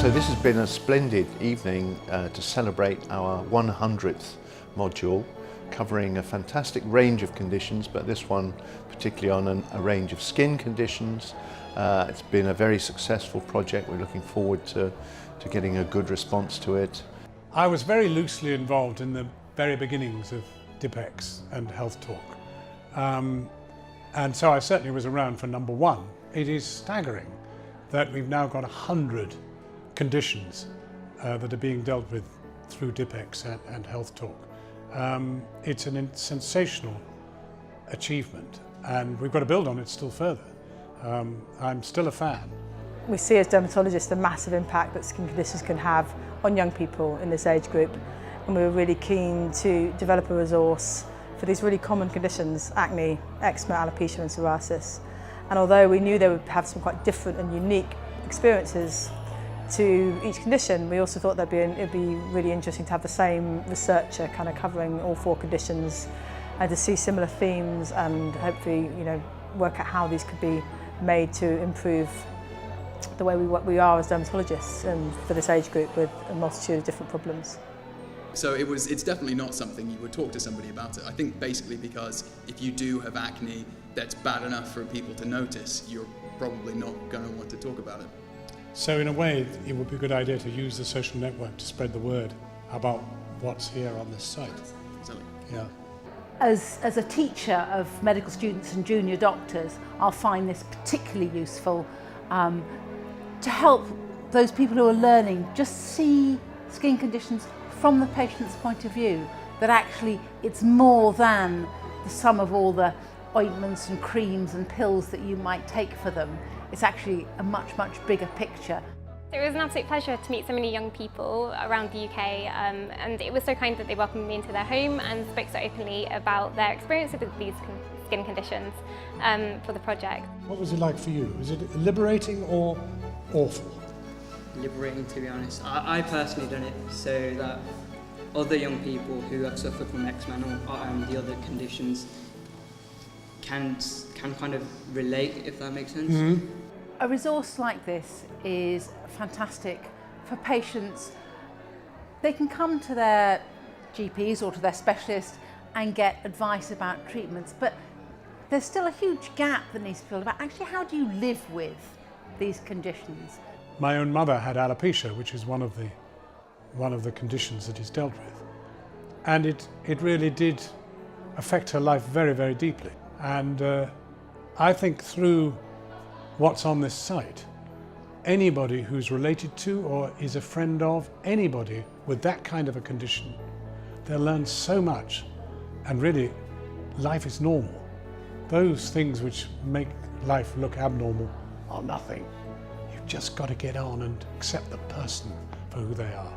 So this has been a splendid evening to celebrate our 100th module, covering a fantastic range of conditions, but this one particularly on a range of skin conditions. It's been a very successful project. We're looking forward to getting a good response to it. I was very loosely involved in the very beginnings of DIPEX and Health Talk. And so I certainly was around for number one. It is staggering that we've now got 100 conditions that are being dealt with through DIPEX and Health Talk. It's a sensational achievement, and we've got to build on it still further. I'm still a fan. We see as dermatologists the massive impact that skin conditions can have on young people in this age group, and we were really keen to develop a resource for these really common conditions: acne, eczema, alopecia and psoriasis. And although we knew they would have some quite different and unique experiences to each condition, we also thought it'd be really interesting to have the same researcher kind of covering all 4 conditions and to see similar themes and hopefully, work out how these could be made to improve the way we are as dermatologists and for this age group with a multitude of different problems. So it's definitely not something you would talk to somebody about it. I think basically because if you do have acne that's bad enough for people to notice, you're probably not going to want to talk about it. So in a way, it would be a good idea to use the social network to spread the word about what's here on this site. Exactly. Yeah. As a teacher of medical students and junior doctors, I'll find this particularly useful to help those people who are learning just see skin conditions from the patient's point of view, that actually it's more than the sum of all the ointments and creams and pills that you might take for them. It's actually a much, much bigger picture. It was an absolute pleasure to meet so many young people around the UK, and it was so kind that they welcomed me into their home and spoke so openly about their experiences with these skin conditions for the project. What was it like for you? Was it liberating or awful? Liberating, to be honest. I personally done it so that other young people who have suffered from eczema or the other conditions can kind of relate, if that makes sense. Mm-hmm. A resource like this is fantastic for patients. They can come to their GPs or to their specialist and get advice about treatments, but there's still a huge gap that needs to be filled about actually how do you live with these conditions. My own mother had alopecia, which is one of the conditions that is dealt with, and it really did affect her life very, very deeply. And I think through what's on this site, anybody who's related to or is a friend of anybody with that kind of a condition, they'll learn so much, and really life is normal. Those things which make life look abnormal are nothing. You've just got to get on and accept the person for who they are.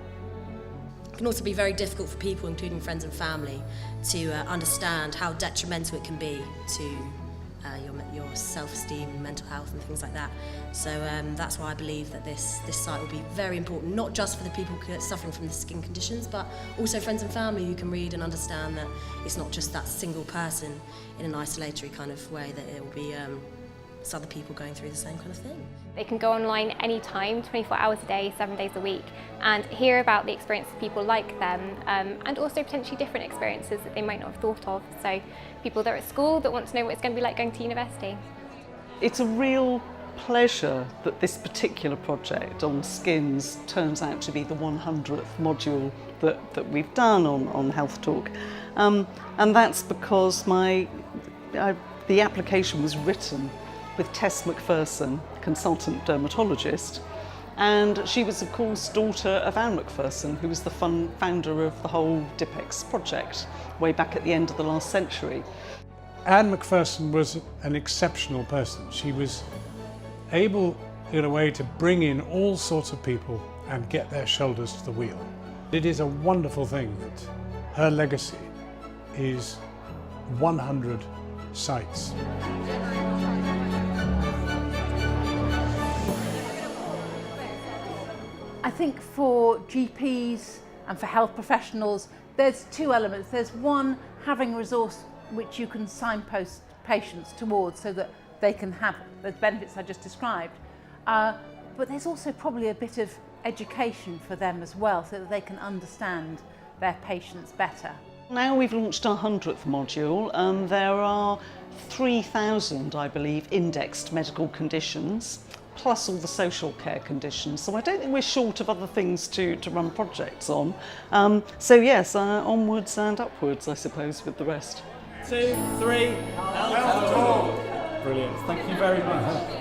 It can also be very difficult for people, including friends and family, to understand how detrimental it can be to your self-esteem and mental health and things like that. So that's why I believe that this site will be very important, not just for the people suffering from the skin conditions, but also friends and family who can read and understand that it's not just that single person in an isolatory kind of way, that it will be it's other people going through the same kind of thing. They can go online anytime, 24 hours a day, 7 days a week, and hear about the experiences of people like them, and also potentially different experiences that they might not have thought of. So people that are at school that want to know what it's going to be like going to university. It's a real pleasure that this particular project on skins turns out to be the 100th module that we've done on Health Talk. And that's because the application was written with Tess McPherson, consultant dermatologist, and she was of course daughter of Anne McPherson, who was the founder of the whole DIPEX project way back at the end of the last century. Anne McPherson was an exceptional person. She was able in a way to bring in all sorts of people and get their shoulders to the wheel. It is a wonderful thing that her legacy is 100 sites. I think for GPs and for health professionals, there's 2 elements. There's one, having a resource which you can signpost patients towards so that they can have the benefits I just described. But there's also probably a bit of education for them as well, so that they can understand their patients better. Now we've launched our 100th module. There are 3,000, I believe, indexed medical conditions, plus all the social care conditions. So I don't think we're short of other things to run projects on. So yes, onwards and upwards, I suppose, with the rest. 2, 3, health talk. Brilliant. Thank you very much.